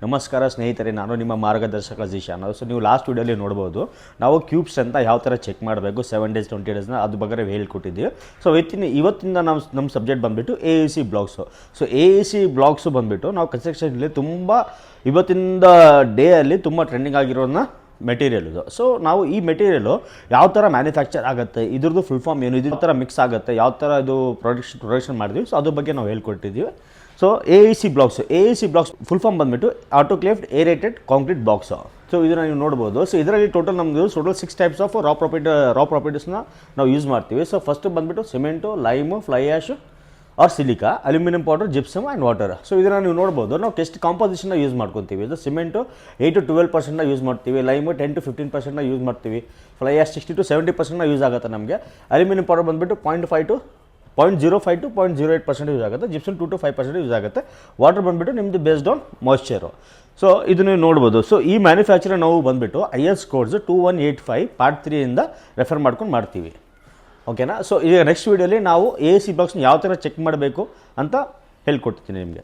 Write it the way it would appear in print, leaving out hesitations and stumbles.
ನಮಸ್ಕಾರ ಸ್ನೇಹಿತರೆ, ನಾನು ನಿಮ್ಮ ಮಾರ್ಗದರ್ಶಕ ಜಿಶಾನ್. ಸೊ ನೀವು ಲಾಸ್ಟ್ ವಿಡಿಯೋಲಿ ನೋಡ್ಬೋದು ನಾವು ಕ್ಯೂಬ್ಸ್ ಅಂತ ಯಾವ ಥರ ಚೆಕ್ ಮಾಡಬೇಕು 7 days 20 daysನ ಅದ್ರ ಬಗ್ಗೆ ಹೇಳ್ಕೊಟ್ಟಿದ್ದೀವಿ. ಸೊ ಇವತ್ತಿಂದ ನಮ್ಮ ಸಬ್ಜೆಕ್ಟ್ ಬಂದುಬಿಟ್ಟು AEC blogs. So AEC blogs ಬಂದುಬಿಟ್ಟು ನಾವು ಕನ್ಸ್ಟ್ರಕ್ಷನಲ್ಲಿ ತುಂಬ ಇವತ್ತಿಂದ ಡೇಯಲ್ಲಿ ತುಂಬ ಟ್ರೆಂಡಿಂಗ್ ಆಗಿರೋದನ್ನ ಮೆಟೀರಿಯಲ್ ಇದು. ಸೊ ನಾವು ಈ ಮೆಟೀರಿಯಲು ಯಾವ ಥರ ಮ್ಯಾನುಫ್ಯಾಕ್ಚರ್ ಆಗುತ್ತೆ, ಇದ್ರದ್ದು ಫುಲ್ ಫಾರ್ಮ್ ಏನು, ಇದ್ರ ಥರ ಮಿಕ್ಸ್ ಆಗುತ್ತೆ, ಯಾವ ಥರ ಇದು ಪ್ರೊಡಕ್ಷನ್ ಮಾಡಿದ್ವಿ, ಸೊ ಅದ್ರ ಬಗ್ಗೆ ನಾವು ಹೇಳ್ಕೊಟ್ಟಿದ್ದೀವಿ. So AEC blocks full form ಬಂದುಬಿಟ್ಟು autoclaved aerated concrete box. So ಇದನ್ನು ನೀವು ನೋಡ್ಬೋದು. ಸೊ ಇದರಲ್ಲಿ ಟೋಟಲ್ 6 ಟೈಪ್ಸ್ ಆಫ್ ರಾ ಪ್ರಾಪರ್ಟೀಸ್ನ ನಾವು ಯೂಸ್ ಮಾಡ್ತೀವಿ. ಸೊ ಫಸ್ಟ್ ಬಂದುಬಿಟ್ಟು cement, lime, fly ash or silica, aluminium powder, gypsum and water. So ಇದನ್ನು ನೀವು ನೋಡ್ಬೋದು. ನಾವು ಎಷ್ಟು ಕಾಂಪೋಸಿಷನ್ನ ಯೂಸ್ ಮಾಡ್ಕೊತೀವಿ. ಇದು ಸಿಮೆಂಟು 8 to 12% ಯೂಸ್ ಮಾಡ್ತೀವಿ, ಲೈಮು 10 to 15% ಯೂಸ್ ಮಾಡ್ತೀವಿ, ಫ್ಲೈ ಆ್ಯಶ್ 60 to 70% ಯೂಸ್ ಆಗುತ್ತೆ ನಮಗೆ. ಅಲ್ಯೂಮಿನಿಯಂ ಪೌಡರ್ ಬಂದುಬಿಟ್ಟು 0.05 to 0.08% ಯೂಸ್ ಆಗುತ್ತೆ, ಜಿಪ್ಸಮ್ 2 to 5% ಯೂಸ್ ಆಗುತ್ತೆ, ವಾಟರ್ ಬಂದುಬಿಟ್ಟು ನಿಮ್ಮದು ಬೇಸ್ಡ್ ಆನ್ ಮಾಯ್ಶ್ಚರು. ಸೊ ಇದನ್ನು ನೀವು ನೋಡ್ಬೋದು. ಸೊ ಈ ಮ್ಯಾನುಫ್ಯಾಕ್ಚರ್ ನಾವು ಬಂದುಬಿಟ್ಟು IS ಕೋಡ್ಸ್ 2185 Part 3 ಇಂದ ರೆಫರ್ ಮಾಡ್ಕೊಂಡು ಮಾಡ್ತೀವಿ. ಓಕೆನಾ. ಸೊ ಈಗ ನೆಕ್ಸ್ಟ್ ವೀಡಿಯೋಲಿ ನಾವು AEC ಬ್ಲಾಕ್ಸ್ನ ಯಾವ ಥರ ಚೆಕ್ ಮಾಡಬೇಕು ಅಂತ ಹೇಳ್ಕೊಡ್ತೀನಿ ನಿಮಗೆ.